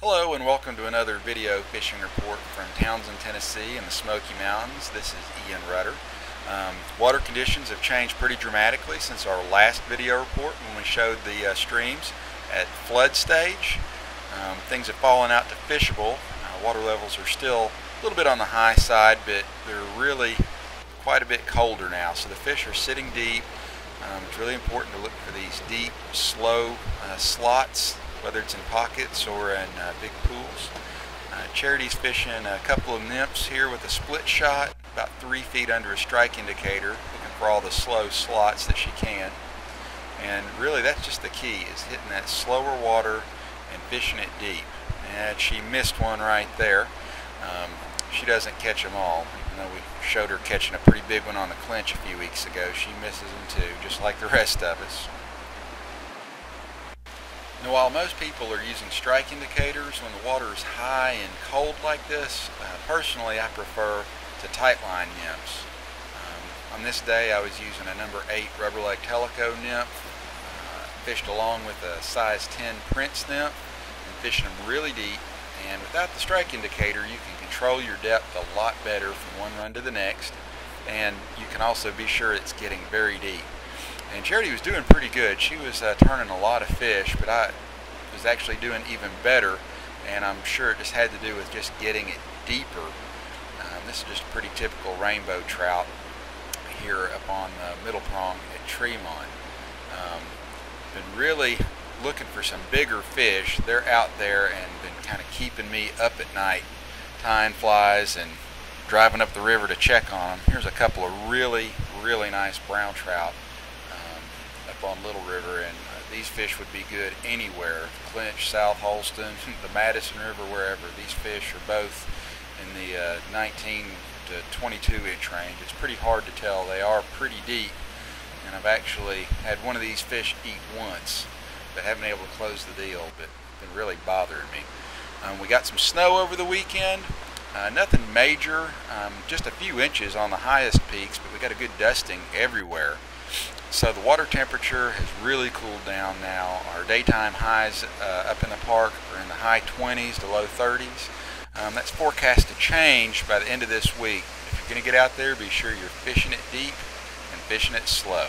Hello and welcome to another video fishing report from Townsend, Tennessee in the Smoky Mountains. This is Ian Rudder. Water conditions have changed pretty dramatically since our last video report when we showed the streams at flood stage. Things have fallen out to fishable. Water levels are still a little bit on the high side, but they're really quite a bit colder now, so the fish are sitting deep. It's really important to look for these deep, slow slots, whether it's in pockets or in big pools. Charity's fishing a couple of nymphs here with a split shot, about 3 feet under a strike indicator, looking for all the slow slots that she can. And really that's just the key, is hitting that slower water and fishing it deep. And she missed one right there. She doesn't catch them all, even though we showed her catching a pretty big one on the clinch a few weeks ago. She misses them too, just like the rest of us. Now, while most people are using strike indicators when the water is high and cold like this, personally I prefer to tightline nymphs. On this day I was using a number 8 rubber leg teleco nymph, fished along with a size 10 prince nymph, and fishing them really deep. And without the strike indicator you can control your depth a lot better from one run to the next, and you can also be sure it's getting very deep. And Charity was doing pretty good. She was turning a lot of fish, but I was actually doing even better, and I'm sure it just had to do with just getting it deeper. This is just a pretty typical rainbow trout here up on the middle prong at Tremont. Been really looking for some bigger fish. They're out there and been kind of keeping me up at night, tying flies and driving up the river to check on them. Here's a couple of really nice brown trout up on Little River, and these fish would be good anywhere. Clinch, South Holston, the Madison River, wherever. These fish are both in the 19 to 22 inch range. It's pretty hard to tell. They are pretty deep, and I've actually had one of these fish eat once, but haven't been able to close the deal, but been really bothering me. We got some snow over the weekend. Nothing major, just a few inches on the highest peaks, but we got a good dusting everywhere. So the water temperature has really cooled down now. Our daytime highs up in the park are in the high 20s to low 30s. That's forecast to change by the end of this week. If you're going to get out there, be sure you're fishing it deep and fishing it slow.